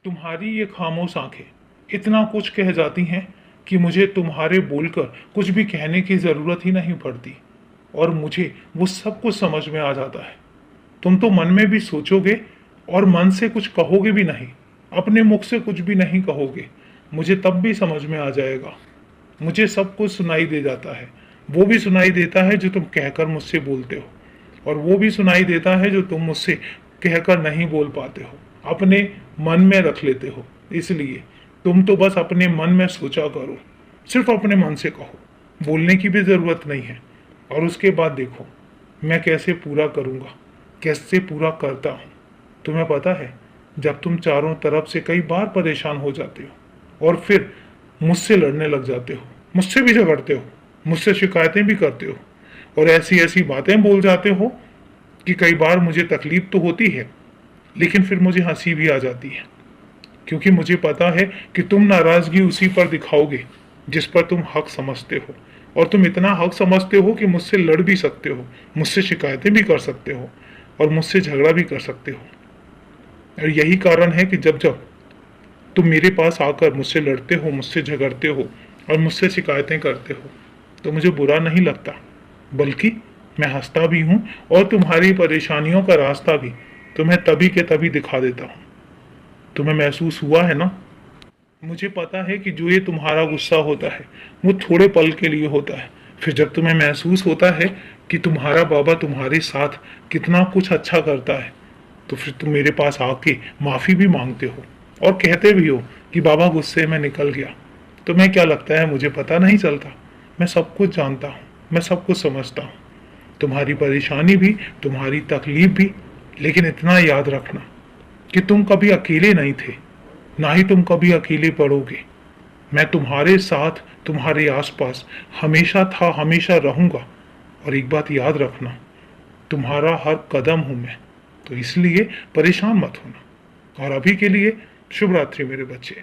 तुम्हारी ये खामोश आंखें इतना कुछ कह जाती हैं कि मुझे तुम्हारे बोलकर कुछ भी कहने की जरूरत ही नहीं पड़ती और मुझे वो सब कुछ समझ में आ जाता है। तुम तो मन में भी सोचोगे और मन से कुछ कहोगे भी नहीं, अपने मुख से कुछ भी नहीं कहोगे, मुझे तब भी समझ में आ जाएगा। मुझे सब कुछ सुनाई दे जाता है, वो भी सुनाई देता है जो तुम कहकर मुझसे बोलते हो और वो भी सुनाई देता है जो तुम मुझसे कहकर नहीं बोल पाते हो, अपने मन में रख लेते हो। इसलिए तुम तो बस अपने मन में सोचा करो, सिर्फ अपने मन से कहो, बोलने की भी जरूरत नहीं है। और उसके बाद देखो मैं कैसे पूरा करूंगा, कैसे पूरा करता हूं। तुम्हें पता है, जब तुम चारों तरफ से कई बार परेशान हो जाते हो और फिर मुझसे लड़ने लग जाते हो, मुझसे भी झगड़ते हो, मुझसे शिकायतें भी करते हो और ऐसी ऐसी बातें बोल जाते हो कि कई बार मुझे तकलीफ तो होती है, लेकिन फिर मुझे हंसी भी आ जाती है, क्योंकि मुझे पता है कि तुम नाराजगी उसी पर दिखाओगे जिस पर तुम हक समझते हो। और तुम इतना हक समझते हो कि मुझसे लड़ भी सकते हो, मुझसे शिकायतें भी कर सकते हो और मुझसे झगड़ा भी कर सकते हो। और यही कारण है कि जब जब तुम मेरे पास आकर मुझसे लड़ते हो, मुझसे झगड़ते हो और मुझसे शिकायतें करते हो, तो मुझे बुरा नहीं लगता, बल्कि मैं हंसता भी हूँ और तुम्हारी परेशानियों का रास्ता भी तुम्हें तभी के तभी दिखा देता हूँ। तुम्हें महसूस हुआ है ना? मुझे पता है कि जो ये तुम्हारा गुस्सा होता है वो थोड़े पल के लिए होता है, फिर जब तुम्हें महसूस होता है कि तुम्हारा बाबा तुम्हारे साथ कितना कुछ अच्छा करता है, तो फिर तुम मेरे पास आके माफी भी मांगते हो और कहते भी हो कि बाबा गुस्से में निकल गया। तुम्हें क्या लगता है मुझे पता नहीं चलता? मैं सब कुछ जानता हूँ, मैं सब कुछ समझता हूँ, तुम्हारी परेशानी भी, तुम्हारी तकलीफ भी। लेकिन इतना याद रखना कि तुम कभी अकेले नहीं थे, ना ही तुम कभी अकेले पड़ोगे। मैं तुम्हारे साथ, तुम्हारे आसपास हमेशा था, हमेशा रहूंगा। और एक बात याद रखना, तुम्हारा हर कदम हूं मैं, तो इसलिए परेशान मत होना। और अभी के लिए शुभ रात्रि मेरे बच्चे।